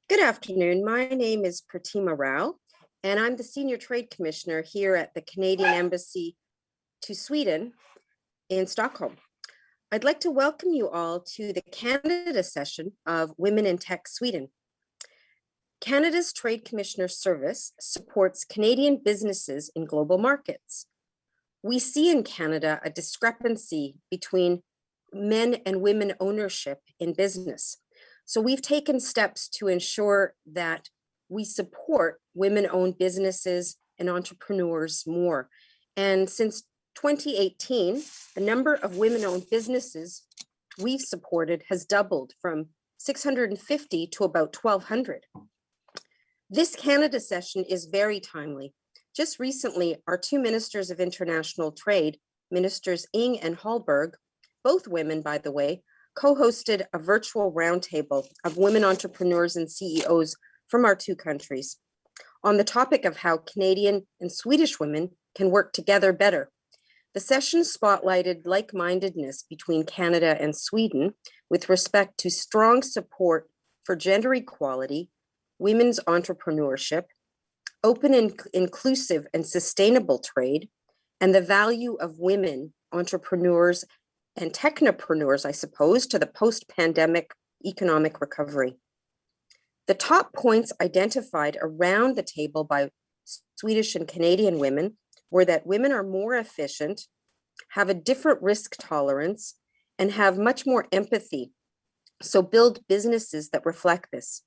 Good afternoon. My name is Pratima Rao, and I'm the Senior Trade Commissioner here at the Canadian Embassy to Sweden in Stockholm. I'd like to welcome you all to the Canada session of Women in Tech Sweden. Canada's Trade Commissioner Service supports Canadian businesses in global markets. We see in Canada a discrepancy between men and women ownership in business. So we've taken steps to ensure that we support women-owned businesses and entrepreneurs more. And since 2018, the number of women-owned businesses we've supported has doubled from 650 to about 1,200. This Canada session is very timely. Just recently, our two ministers of international trade, Ministers Ng and Hallberg, both women, by the way, co-hosted a virtual roundtable of women entrepreneurs and CEOs from our two countries on the topic of how Canadian and Swedish women can work together better. The session spotlighted like-mindedness between Canada and Sweden with respect to strong support for gender equality, women's entrepreneurship, open and inclusive and sustainable trade, and the value of women entrepreneurs and technopreneurs, I suppose, to the post-pandemic economic recovery. The top points identified around the table by Swedish and Canadian women were that women are more efficient, have a different risk tolerance, and have much more empathy. So build businesses that reflect this.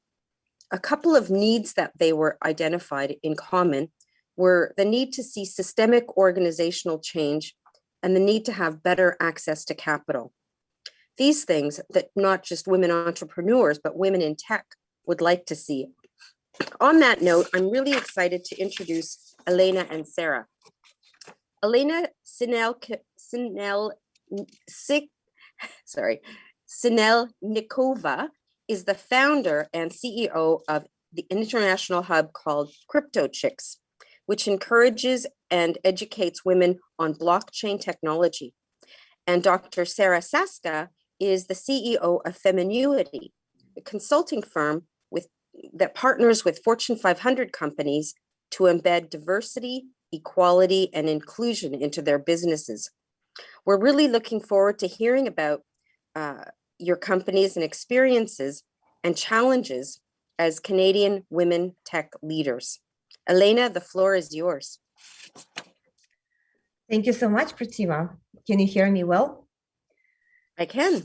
A couple of needs that they were identified in common were the need to see systemic organizational change and the need to have better access to capital. These things that not just women entrepreneurs, but women in tech would like to see. On that note, I'm really excited to introduce Elena and Sarah. Elena Sinelnikova is the founder and CEO of the international hub called Crypto Chicks, which encourages and educates women on blockchain technology. And Dr. Sarah Saska is the CEO of Feminuity, a consulting firm that partners with Fortune 500 companies to embed diversity, equality, and inclusion into their businesses. We're really looking forward to hearing about your companies and experiences and challenges as Canadian women tech leaders. Elena, the floor is yours. Thank you so much, Pratima. Can you hear me well? I can.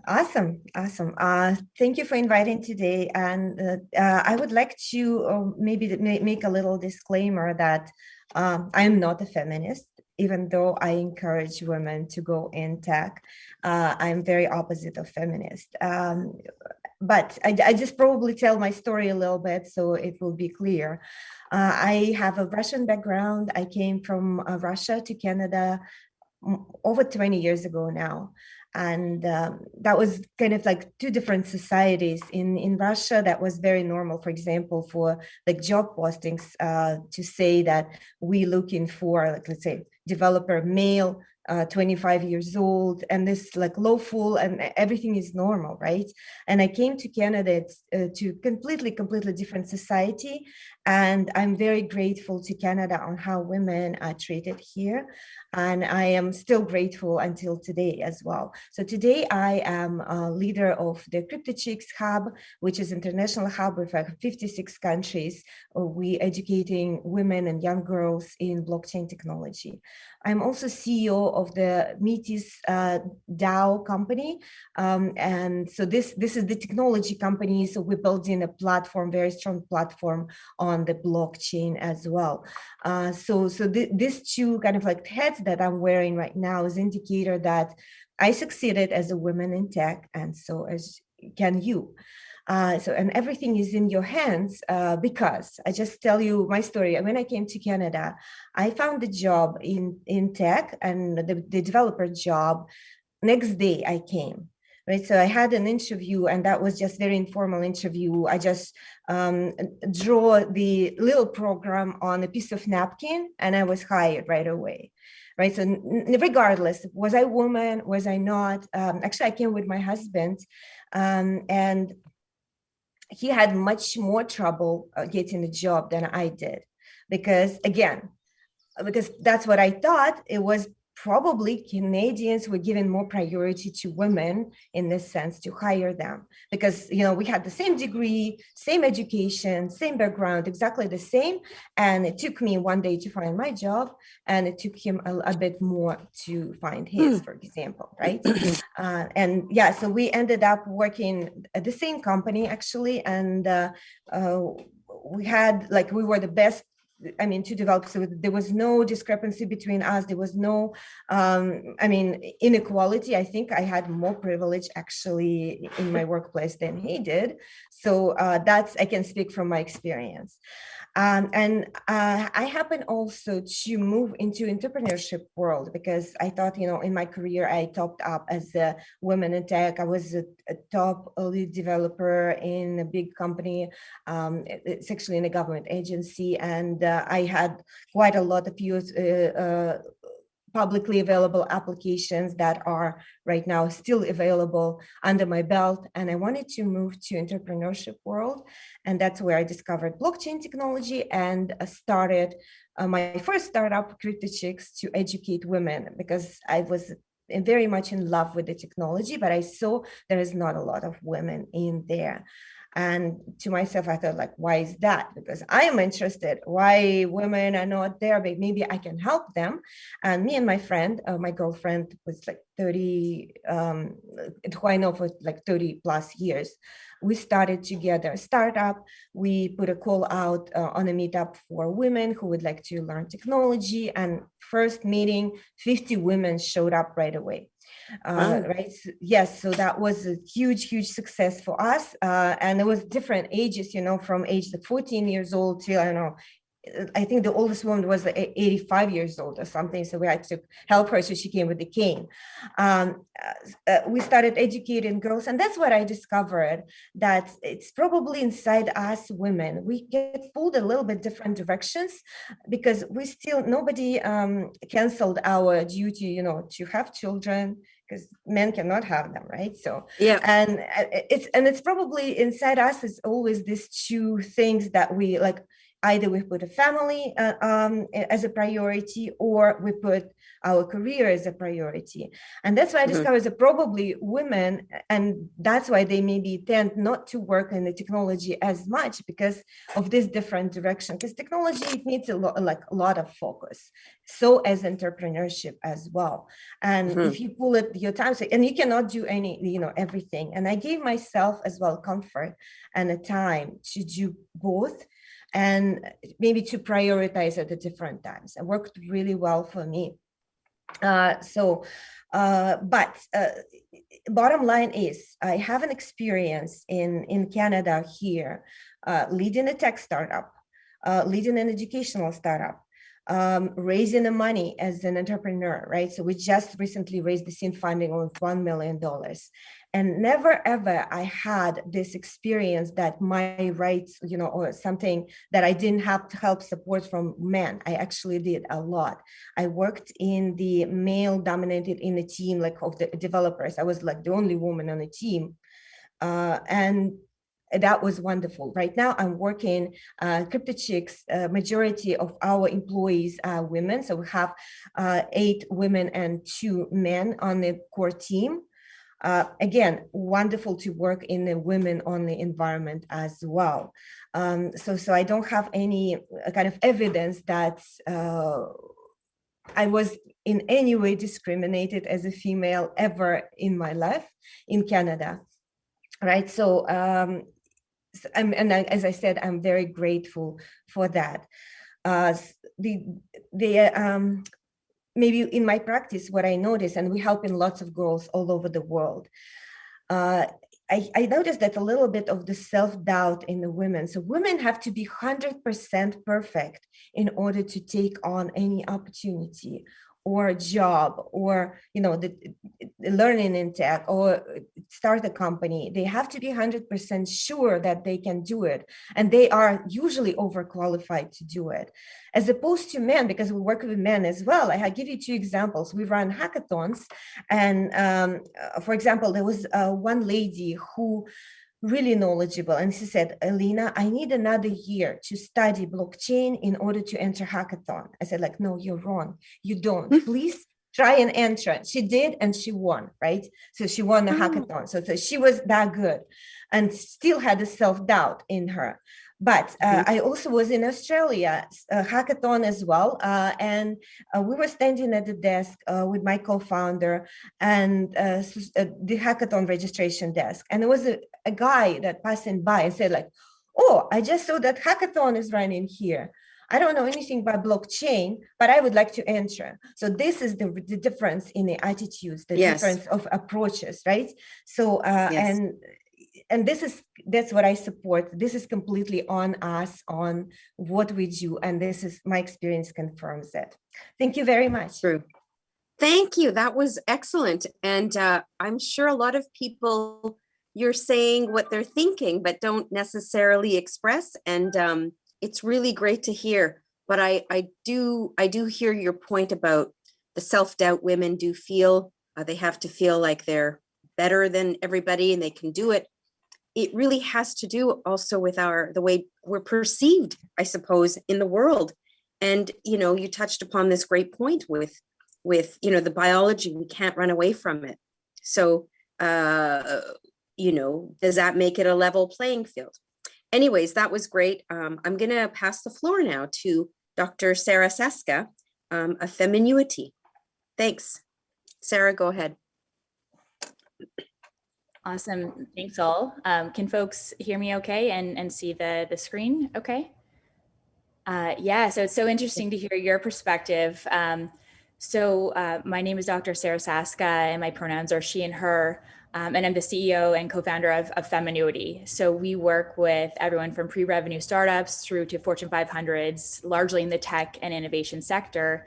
Awesome. Thank you for inviting today. And I would like to maybe make a little disclaimer that I am not a feminist, even though I encourage women to go in tech. I'm very opposite of feminist. But I just probably tell my story a little bit so it will be clear. I have a Russian background. I came from Russia to Canada over 20 years ago now. And that was kind of like two different societies. In Russia, that was very normal, for example, for like job postings to say that we looking for, like, let's say, developer male, 25 years old, and this like lawful and everything is normal, right? And I came to Canada to completely different society. And I'm very grateful to Canada on how women are treated here. And I am still grateful until today as well. So today I am a leader of the Crypto Chicks Hub, which is international hub with 56 countries. We educating women and young girls in blockchain technology. I'm also CEO of the Metis DAO company. And so this is the technology company. So we're building a platform, very strong platform on the blockchain as well. So these two kind of like heads that I'm wearing right now is indicator that I succeeded as a woman in tech, and so as can you. And everything is in your hands because I just tell you my story. When I came to Canada, I found a job in tech and the developer job. Next day I came. Right, so I had an interview, and that was just very informal interview. I just draw the little program on a piece of napkin, and I was hired right away. Right, so regardless, was I a woman, was I not? Actually, I came with my husband, and he had much more trouble getting a job than I did, because again, because that's what I thought. It was probably Canadians were giving more priority to women in this sense to hire them, because we had the same degree, same education, same background, exactly the same. And it took me one day to find my job, and it took him a bit more to find his, for example, right? And yeah, so we ended up working at the same company actually, and we had like we were the best, I mean, to develop. So there was no discrepancy between us. There was no, I mean, inequality. I think I had more privilege actually in my workplace than he did. So I can speak from my experience. And I happen also to move into entrepreneurship world, because I thought, in my career, I topped up as a woman in tech. I was a top lead developer in a big company. It's actually in a government agency. And I had quite a lot of publicly available applications that are right now still available under my belt. And I wanted to move to entrepreneurship world. And that's where I discovered blockchain technology and started my first startup, CryptoChicks, to educate women, because I was very much in love with the technology, but I saw there is not a lot of women in there. And to myself, I thought, like, why is that? Because I am interested. Why women are not there, but maybe I can help them. And me and my friend, my girlfriend was like 30, who I know for like 30 plus years, we started together a startup. We put a call out on a meetup for women who would like to learn technology. And first meeting, 50 women showed up right away. Right. Yes. So that was a huge success for us. And it was different ages, from age like 14 years old till, I don't know, I think the oldest woman was 85 years old or something. So we had to help her. So she came with the cane. We started educating girls. And that's what I discovered, that it's probably inside us women. We get pulled a little bit different directions, because nobody canceled our duty, to have children, because men cannot have them, right? So Yeah. and it's probably inside us is always these two things that we like. Either we put a family as a priority, or we put our career as a priority. And that's why I discovered that probably women, and that's why they maybe tend not to work in the technology as much, because of this different direction. Because technology, it needs a lot of focus. So as entrepreneurship as well. And if you pull it your time, and you cannot do everything. And I gave myself as well comfort and a time to do both, and maybe to prioritize at the different times. It worked really well for me. But bottom line is, I have an experience in Canada here, leading a tech startup, leading an educational startup, raising the money as an entrepreneur, right? So we just recently raised the seed funding of $1 million. And never ever I had this experience that my rights, or something that I didn't have to help support from men. I actually did a lot. I worked in the male dominated in the team, like of the developers. I was like the only woman on the team. And that was wonderful. Right now, I'm working CryptoChicks. Majority of our employees are women. So we have 8 women and 2 men on the core team. Again, wonderful to work in a women-only environment as well. So I don't have any kind of evidence that I was in any way discriminated as a female ever in my life in Canada, right? So, as I said, I'm very grateful for that. Maybe in my practice, what I notice, and we help in lots of girls all over the world, I noticed that a little bit of the self-doubt in the women. So women have to be 100% perfect in order to take on any opportunity or job, or the learning in tech, or start a company. They have to be 100% sure that they can do it, and they are usually overqualified to do it, as opposed to men, because we work with men as well. I give you 2 examples. We run hackathons, and for example, there was one lady who really knowledgeable. And she said, Alina, I need another year to study blockchain in order to enter hackathon. I said, like, no, you're wrong. You don't. Please try and enter. She did, and she won, right? So she won the Oh, hackathon. So she was that good and still had a self-doubt in her. But mhm. I also was in Australia, hackathon as well. And we were standing at the desk with my co-founder and the hackathon registration desk. And there was a guy that passing by and said like, oh, I just saw that hackathon is running here. I don't know anything about blockchain, but I would like to enter. So this is the difference in the attitudes, the Yes, difference of approaches, right? So, yes. and that's what I support. This is completely on us, on what we do. And this is my experience confirms that. Thank you very much. True. Thank you. That was excellent. And I'm sure a lot of people, you're saying what they're thinking, but don't necessarily express. And it's really great to hear. But I do hear your point about the self-doubt women do feel. They have to feel like they're better than everybody and they can do it. It really has to do also with the way we're perceived, I suppose, in the world. And you touched upon this great point with the biology. We can't run away from it. So does that make it a level playing field? Anyways, that was great. I'm gonna pass the floor now to Dr. Sarah Seska, of Feminuity. Thanks. Sarah, go ahead. Awesome. Thanks all. Can folks hear me okay and see the screen okay? Yeah, so it's so interesting to hear your perspective. My name is Dr. Sarah Saska and my pronouns are she and her. And I'm the CEO and co-founder of Feminuity. So we work with everyone from pre-revenue startups through to Fortune 500s, largely in the tech and innovation sector.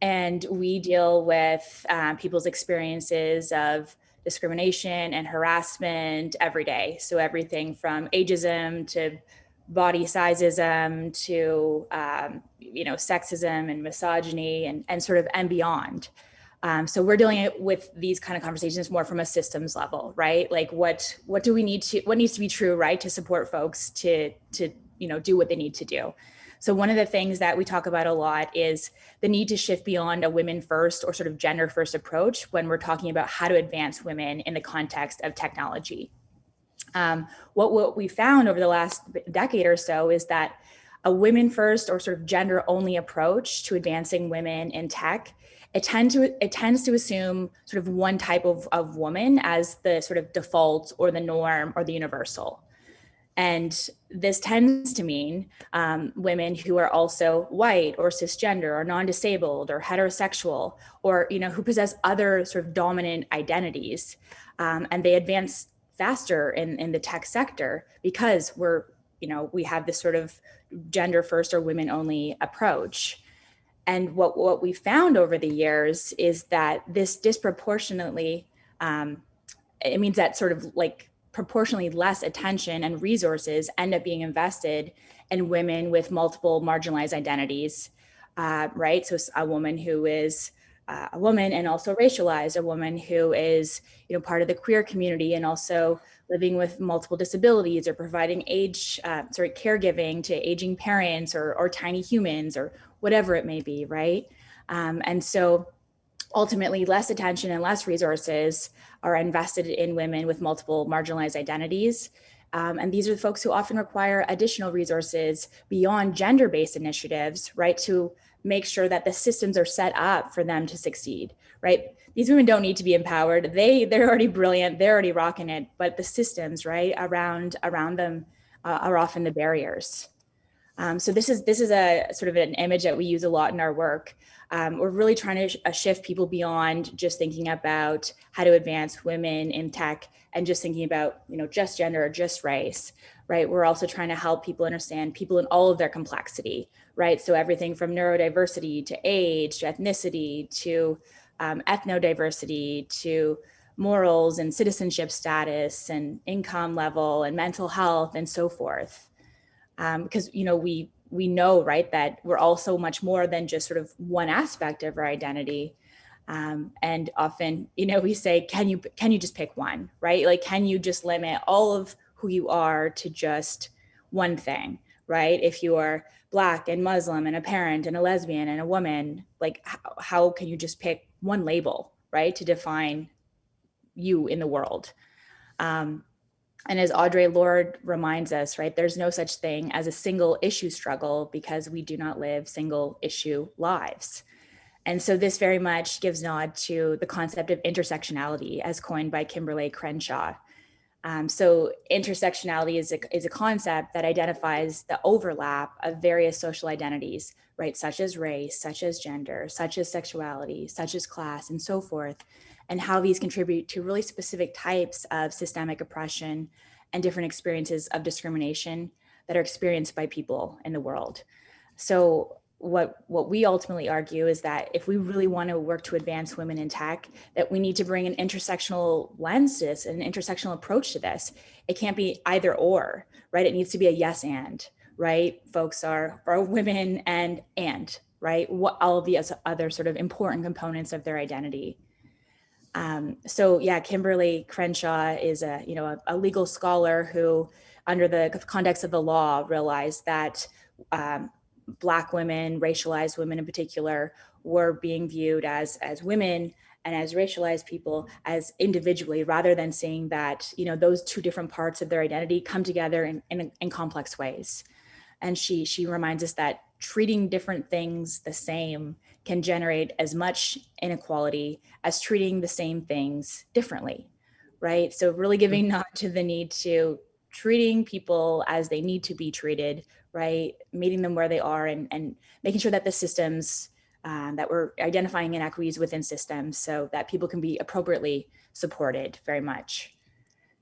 And we deal with people's experiences of discrimination and harassment every day. So everything from ageism to body sizeism to sexism and misogyny and sort of and beyond. So we're dealing with these kind of conversations more from a systems level, right? Like what needs to be true, right, to support folks to do what they need to do. So one of the things that we talk about a lot is the need to shift beyond a women first or sort of gender first approach when we're talking about how to advance women in the context of technology. What we found over the last decade or so is that a women first or sort of gender only approach to advancing women in tech, it tends to assume sort of one type of woman as the sort of default or the norm or the universal. And this tends to mean women who are also white or cisgender or non-disabled or heterosexual or who possess other sort of dominant identities, and they advance faster in the tech sector because we have this sort of gender first or women only approach. And what we found over the years is that this disproportionately, it means that sort of like proportionally less attention and resources end up being invested in women with multiple marginalized identities, right? So a woman who is a woman and also racialized, a woman who is part of the queer community and also living with multiple disabilities or providing caregiving to aging parents or tiny humans or whatever it may be, right? And so ultimately less attention and less resources are invested in women with multiple marginalized identities. And these are the folks who often require additional resources beyond gender-based initiatives, right, to make sure that the systems are set up for them to succeed, right? These women don't need to be empowered. They're already brilliant. They're already rocking it. But the systems, right, around them are often the barriers. So this is a sort of an image that we use a lot in our work. We're really trying to shift people beyond just thinking about how to advance women in tech and just thinking about, just gender or just race, right? We're also trying to help people understand people in all of their complexity, right? So everything from neurodiversity to age, to ethnicity, to ethnodiversity, to morals and citizenship status and income level and mental health and so forth. Because we know, right, that we're all so much more than just sort of one aspect of our identity. And often, we say, can you just pick one, right? Like, can you just limit all of who you are to just one thing, right? If you are Black and Muslim and a parent and a lesbian and a woman, like how can you just pick one label, right, to define you in the world? And as Audre Lorde reminds us, right, there's no such thing as a single issue struggle because we do not live single issue lives. And so this very much gives nod to the concept of intersectionality as coined by Kimberly Crenshaw. So intersectionality is a concept that identifies the overlap of various social identities, right, such as race, such as gender, such as sexuality, such as class, and so forth, and how these contribute to really specific types of systemic oppression and different experiences of discrimination that are experienced by people in the world. So what we ultimately argue is that if we really want to work to advance women in tech, that we need to bring an intersectional lens to this, an intersectional approach to this. It can't be either or, right? It needs to be a yes and, right? Folks are women and, right? What all of the other sort of important components of their identity. So yeah, Kimberly Crenshaw is a legal scholar who, under the context of the law, realized that Black women, racialized women in particular, were being viewed as women and as racialized people as individually, rather than seeing that those two different parts of their identity come together in complex ways. And she reminds us that treating different things the same can generate as much inequality as treating the same things differently, right? So really giving nod to the need to treating people as they need to be treated, right? Meeting them where they are and making sure that the systems that we're identifying inequities within systems so that people can be appropriately supported very much.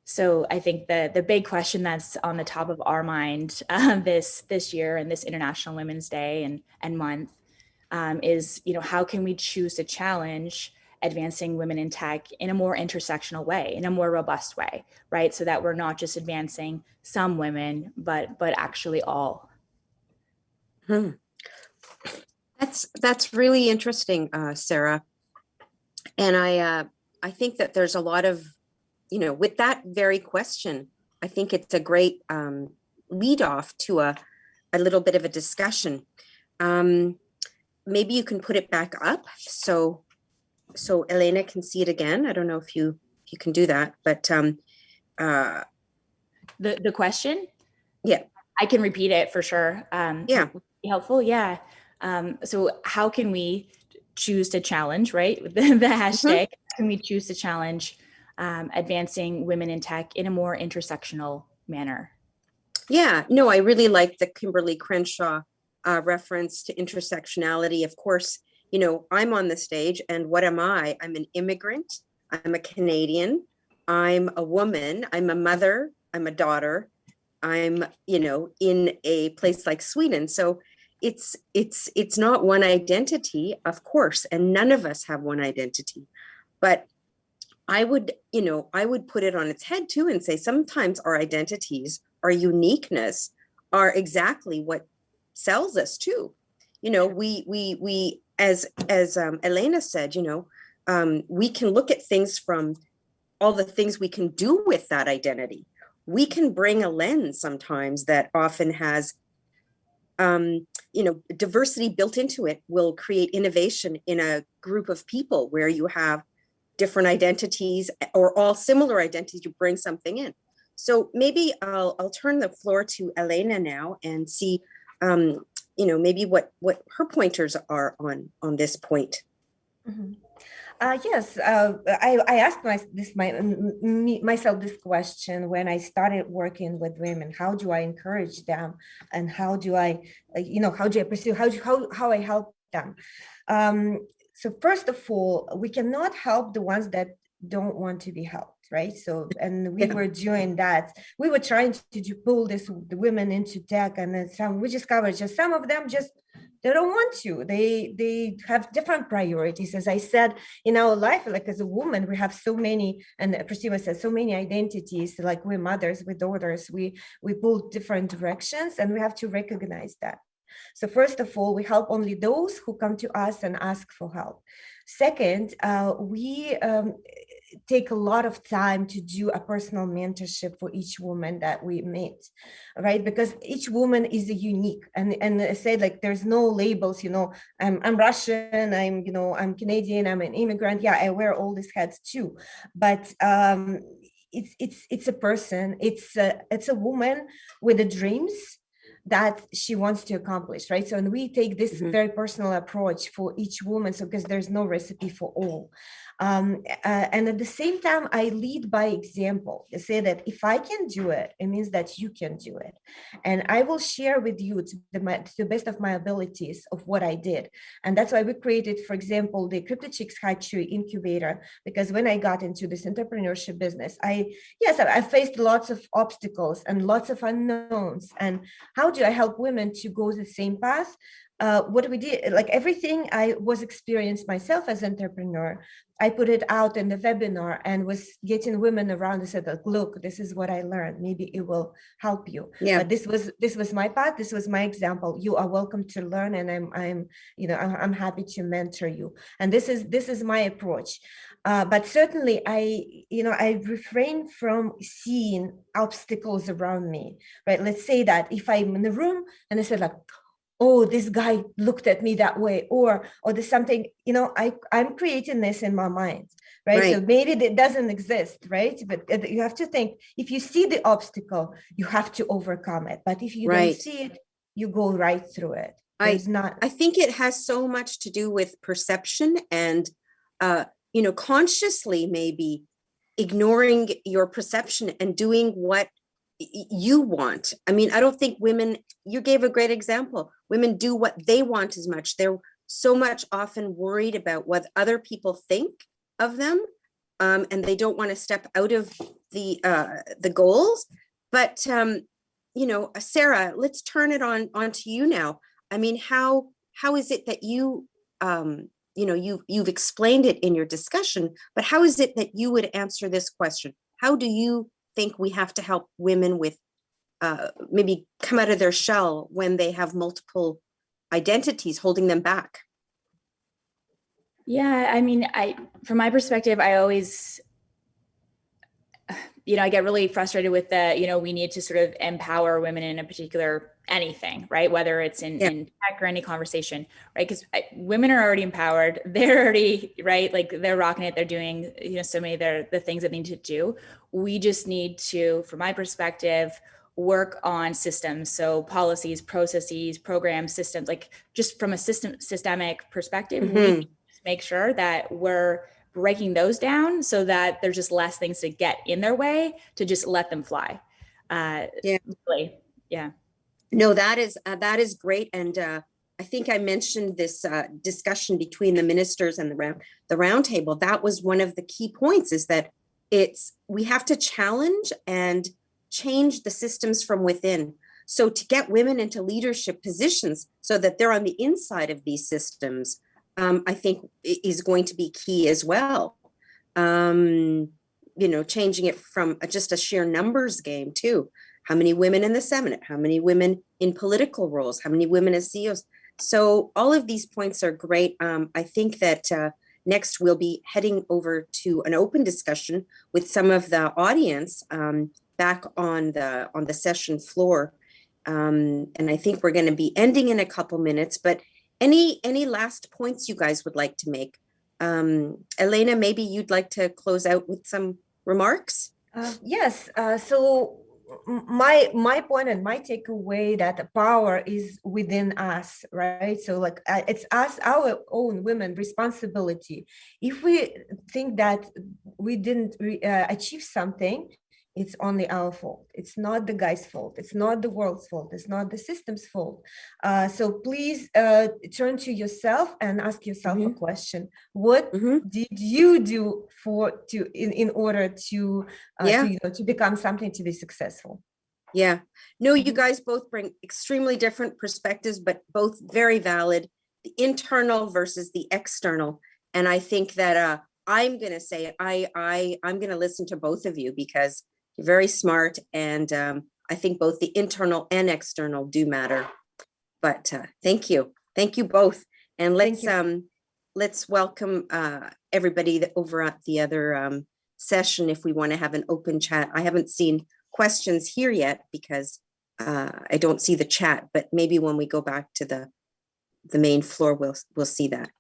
So I think the big question that's on the top of our mind this year and this International Women's Day and month is, how can we choose to challenge advancing women in tech in a more intersectional way, in a more robust way, right? So that we're not just advancing some women, but actually all. That's really interesting, Sarah. And I think that there's a lot of, with that very question, I think it's a great lead off to a little bit of a discussion. Maybe you can put it back up so Elena can see it again. I don't know if you can do that, but the question? Yeah. I can repeat it for sure. Yeah. Helpful. Yeah. So how can we choose to challenge, right? The hashtag, can we choose to challenge advancing women in tech in a more intersectional manner? Yeah, no, I really like the Kimberly Crenshaw reference to intersectionality. Of course, I'm on the stage, and what am I? I'm an immigrant. I'm a Canadian. I'm a woman. I'm a mother. I'm a daughter. I'm, in a place like Sweden. So it's not one identity, of course, and none of us have one identity. But I would put it on its head too and say sometimes our identities, our uniqueness, are exactly what sells us too. We as Elena said, we can look at things from all the things we can do with that identity. We can bring a lens sometimes that often has diversity built into it will create innovation in a group of people where you have different identities or all similar identities, you bring something in. So maybe I'll turn the floor to Elena now and see, maybe what her pointers are on this point. Mm-hmm. Yes, I asked myself this question when I started working with women. How do I encourage them, and how do I, how do I pursue? How I help them? So first of all, we cannot help the ones that don't want to be helped, right? So, and we were doing that. We were trying to pull the women into tech, and then we discovered just some of them they don't want to. They have different priorities. As I said, in our life, like as a woman, we have so many, and Priscilla said, so many identities. Like we're mothers, we're daughters, we pull different directions, and we have to recognize that. So first of all, we help only those who come to us and ask for help. Second, take a lot of time to do a personal mentorship for each woman that we meet, right? Because each woman is a unique, and I said, like, there's no labels, I'm Russian, I'm Canadian, I'm an immigrant. Yeah, I wear all these hats too, but it's a person, it's a woman with the dreams that she wants to accomplish, right? So, and we take this very personal approach for each woman, so because there's no recipe for all. And at the same time, I lead by example. I say that if I can do it, it means that you can do it. And I will share with you to the best of my abilities of what I did. And that's why we created, for example, the Crypto Chicks Hatchery Incubator, because when I got into this entrepreneurship business, I faced lots of obstacles and lots of unknowns. And how do I help women to go the same path? What we did, like everything I was experienced myself as an entrepreneur, I put it out in the webinar and was getting women around and said, like, look, this is what I learned. Maybe it will help you. Yeah. But this was my path. This was my example. You are welcome to learn, and I'm happy to mentor you. And this is my approach. But certainly I refrain from seeing obstacles around me, right? Let's say that if I'm in the room and I said, like, oh, this guy looked at me that way, or there's something, I'm creating this in my mind, right? So maybe it doesn't exist, right? But you have to think, if you see the obstacle, you have to overcome it. But if you don't see it, you go right through it. I think it has so much to do with perception and, consciously maybe ignoring your perception and doing what you want. I mean, I don't think women, you gave a great example. Women do what they want as much. They're so much often worried about what other people think of them. And they don't want to step out of the goals. But, Sarah, let's turn it onto you now. I mean, how is it that you, you've explained it in your discussion, but how is it that you would answer this question? How do you think we have to help women with maybe come out of their shell when they have multiple identities holding them back? Yeah, I mean, from my perspective, I always, I get really frustrated with we need to sort of empower women in a particular anything, right? Whether it's in tech or any conversation, right? Because women are already empowered. They're already, right? Like they're rocking it. They're doing, so many of the things that they need to do. We just need to, from my perspective, work on systems. So policies, processes, programs, systems, like just from a systemic perspective, we just make sure that we're breaking those down so that there's just less things to get in their way to just let them fly. Really, yeah. No, that is great. And I think I mentioned this discussion between the ministers and the round table. That was one of the key points, is that we have to challenge and change the systems from within. So to get women into leadership positions so that they're on the inside of these systems, I think is going to be key as well. Changing it from just a sheer numbers game too. How many women in the Senate? How many women in political roles? How many women as CEOs? So all of these points are great. I think that next we'll be heading over to an open discussion with some of the audience back on the session floor. And I think we're going to be ending in a couple minutes, but any last points you guys would like to make? Elena, maybe you'd like to close out with some remarks? Yes. So my point and my takeaway that the power is within us, right? So like it's us, our own women responsibility. If we think that we didn't achieve something, it's only our fault. It's not the guy's fault. It's not the world's fault. It's not the system's fault. So please turn to yourself and ask yourself a question. What did you do in order to become something, to be successful? Yeah. No, you guys both bring extremely different perspectives, but both very valid. The internal versus the external. And I think that I'm going to say I'm going to listen to both of you because you're very smart, and I think both the internal and external do matter. But thank you both, and let's welcome everybody over at the other session if we want to have an open chat. I haven't seen questions here yet because I don't see the chat, but maybe when we go back to the main floor, we'll see that.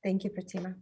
Thank you, Pratima.